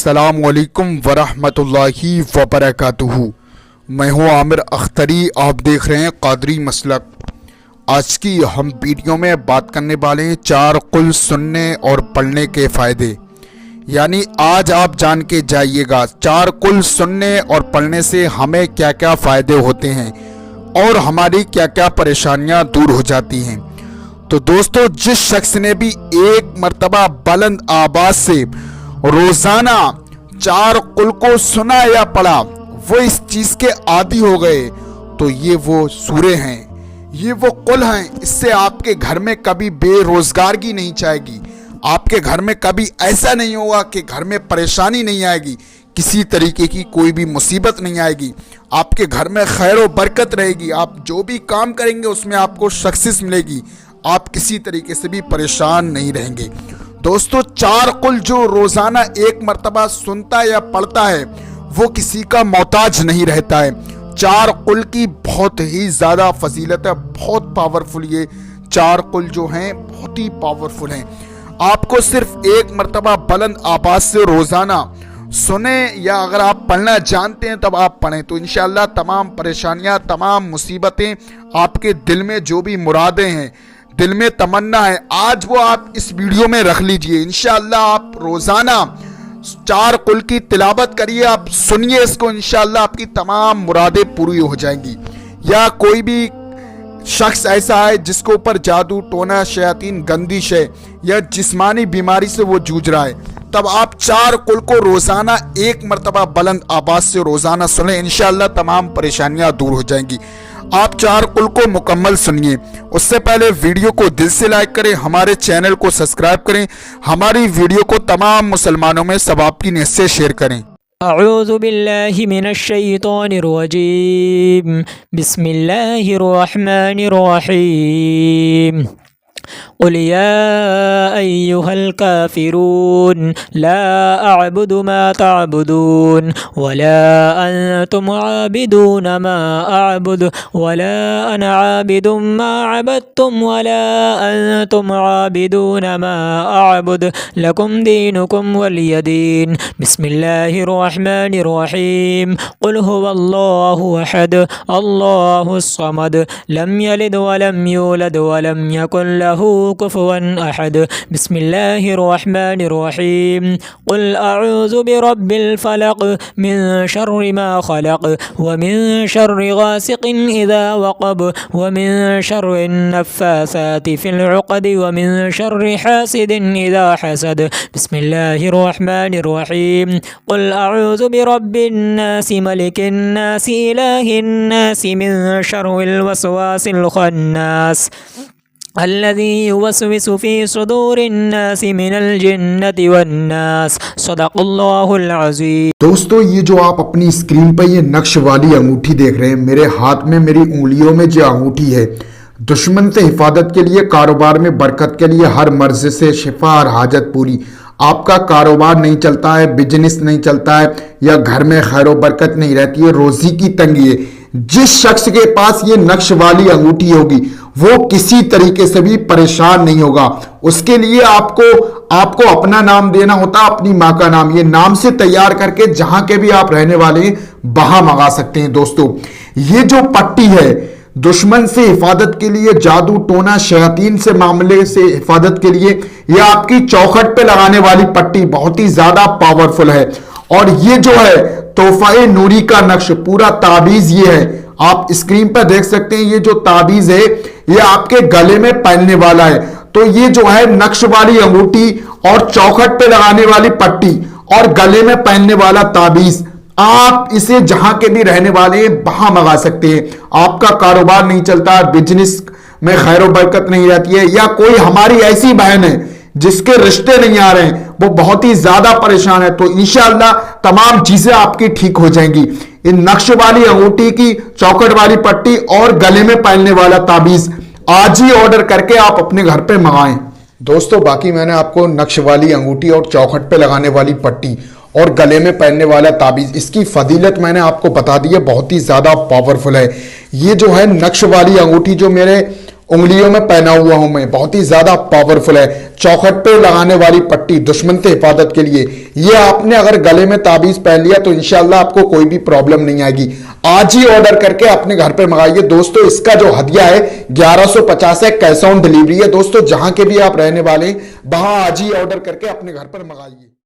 अस्सलामुअलैकुम वरहमतुल्लाहि वबरकातुहू। मैं हूँ आमिर अख्तरी, आप देख रहे हैं कादरी मसलक। आज की हम वीडियो में बात करने वाले हैं 4 कुल सुनने और पढ़ने के फ़ायदे। यानी आज आप जान के जाइएगा 4 कुल सुनने और पढ़ने से हमें क्या क्या फ़ायदे होते हैं और हमारी क्या क्या परेशानियाँ दूर हो जाती हैं। तो दोस्तों, जिस शख्स ने भी एक मर्तबा बुलंद आवाज़ से रोजाना 4 कुल को सुना या पढ़ा, वो इस चीज के आदी हो गए। तो ये वो सूरे हैं, ये वो कुल हैं। इससे आपके घर में कभी बेरोजगारी नहीं जाएगी, आपके घर में कभी ऐसा नहीं होगा कि घर में परेशानी नहीं आएगी, किसी तरीके की कोई भी मुसीबत नहीं आएगी, आपके घर में खैर व बरकत रहेगी। आप जो भी काम करेंगे उसमें आपको सक्सेस मिलेगी, आप किसी तरीके से भी परेशान नहीं रहेंगे। दोस्तों, 4 कुल जो रोजाना एक मर्तबा सुनता या पढ़ता है वो किसी का मोहताज नहीं रहता है। 4 कुल की बहुत ही ज़्यादा फजीलत है, बहुत पावरफुल। ये 4 कुल जो हैं बहुत ही पावरफुल हैं। आपको सिर्फ एक मर्तबा बुलंद आवाज़ से रोज़ाना सुने या अगर आप पढ़ना जानते हैं तब आप पढ़ें तो इंशाअल्लाह तमाम परेशानियां, तमाम मुसीबतें, आपके दिल में जो भी मुरादें हैं, दिल में तमन्ना है, आज वो आप इस वीडियो में रख लीजिए। इंशाअल्लाह आप रोजाना 4 कुल की तिलावत करिए, आप सुनिए इसको, इंशाअल्लाह आपकी तमाम मुरादें पूरी हो जाएंगी। या कोई भी शख्स ऐसा है जिसके ऊपर जादू टोना शयातीन गंदिश है या जिस्मानी बीमारी से वो जूझ रहा है, तब आप 4 कुल को रोजाना एक मर्तबा बुलंद आवाज से रोजाना सुने, इंशाअल्लाह तमाम परेशानियां दूर हो जाएंगी। आप 4 कुल को मुकम्मल सुनिए। उससे पहले वीडियो को दिल से लाइक करें, हमारे चैनल को सब्सक्राइब करें, हमारी वीडियो को तमाम मुसलमानों में सवाब की नीयत से शेयर करें। अऊज़ु बिल्लाहि मिनश शैतानिर रजीम, बिस्मिल्लाहिर रहमानिर रहीम। क़ुल या अय्युहल काफ़िरून ला अअबुदु मा तअबुदून वला अंतुम आबिदून मा अअबुदु वला अना आबिदुम मा अबदतुम वला अंतुम आबिदून मा अअबुदु लकुम दीनुकुम वलिय दीन। बिस्मिल्लाहिर रहमानिर रहीम। क़ुल हुवल्लाहु अहद अल्लाहुस समद लम यलिद वलम यूलद वलम यकुल लहू कुफुवन अहद। बिस्मिल्लाहिर रहमानिर रहीम। क़ुल अऊज़ु बिरब्बिल फलक़ मिन शर्रि मा खलक़ व मिन शर्रि गासिक़िन इज़ा वक़ब व मिन शर्रि नफ़्फ़ासाति फ़िल उक़द व मिन शर्रि हासिदिन इज़ा हसद। बिस्मिल्लाहिर रहमानिर रहीम। क़ुल अऊज़ु बिरब्बिन नास मलिकिन नास इलाहिन नास मिन शर्रिल वसवासिल खन्नास अल्लज़ी युवस्विसु फ़ी सुदूरिन नासि मिनल जिन्नति वन्नास। सदक़ल्लाहुल अज़ीम। दोस्तों, ये जो आप अपनी स्क्रीन पर ये नक्श वाली अंगूठी देख रहे हैं, मेरे हाथ में, मेरी उंगलियों में जो अंगूठी है, दुश्मन से हिफाजत के लिए, कारोबार में बरकत के लिए, हर मर्ज से शिफा और हाजत पूरी। आपका कारोबार नहीं चलता है, बिजनेस नहीं चलता है या घर में खैर व बरकत नहीं रहती है, रोजी की तंगी है, जिस शख्स के पास ये नक्श वाली अंगूठी होगी वो किसी तरीके से भी परेशान नहीं होगा। उसके लिए आपको अपना नाम देना होता, अपनी माँ का नाम। ये नाम से तैयार करके जहां के भी आप रहने वाले हैं वहां मंगा सकते हैं। दोस्तों, ये जो पट्टी है दुश्मन से हिफाजत के लिए, जादू टोना शयातीन से मामले से हिफाजत के लिए, यह आपकी चौखट पे लगाने वाली पट्टी बहुत ही ज्यादा पावरफुल है। और ये जो है तोहफा नूरी का नक्श, पूरा ताबीज ये है, आप स्क्रीन पर देख सकते हैं। ये जो ताबीज है ये आपके गले में पहनने वाला है। तो ये जो है नक्श वाली अंगूठी और चौखट पे लगाने वाली पट्टी और गले में पहनने वाला ताबीज, आप इसे जहां के भी रहने वाले हैं वहां मंगा सकते हैं। आपका कारोबार नहीं चलता, बिजनेस में खैर बरकत नहीं रहती है, या कोई हमारी ऐसी बहन है जिसके रिश्ते नहीं आ रहे हैं, वो बहुत ही ज्यादा परेशान है, तो इंशाअल्लाह तमाम चीजें आपकी ठीक हो जाएंगी। इन नक्श वाली अंगूठी की, चौखट वाली पट्टी और गले में पहनने वाला ताबीज आज ही ऑर्डर करके आप अपने घर पे मंगाएं। दोस्तों, बाकी मैंने आपको नक्श वाली अंगूठी और चौखट पे लगाने वाली पट्टी और गले में पहनने वाला ताबीज, इसकी फजीलत मैंने आपको बता दी है, बहुत ही ज्यादा पावरफुल है। ये जो है नक्श वाली अंगूठी जो मेरे उंगलियों में पहना हुआ हूं मैं, बहुत ही ज्यादा पावरफुल है। चौखट पे लगाने वाली पट्टी दुश्मन से हिफाजत के लिए, ये आपने अगर गले में ताबीज पहन लिया तो इंशाल्लाह आपको कोई भी प्रॉब्लम नहीं आएगी। आज ही ऑर्डर करके अपने घर पे मंगाइए दोस्तों। इसका जो हदिया है 1150 है, कैश ऑन डिलीवरी है दोस्तों। जहां के भी आप रहने वाले हैं वहां आज ही ऑर्डर करके अपने घर पर मंगाइए।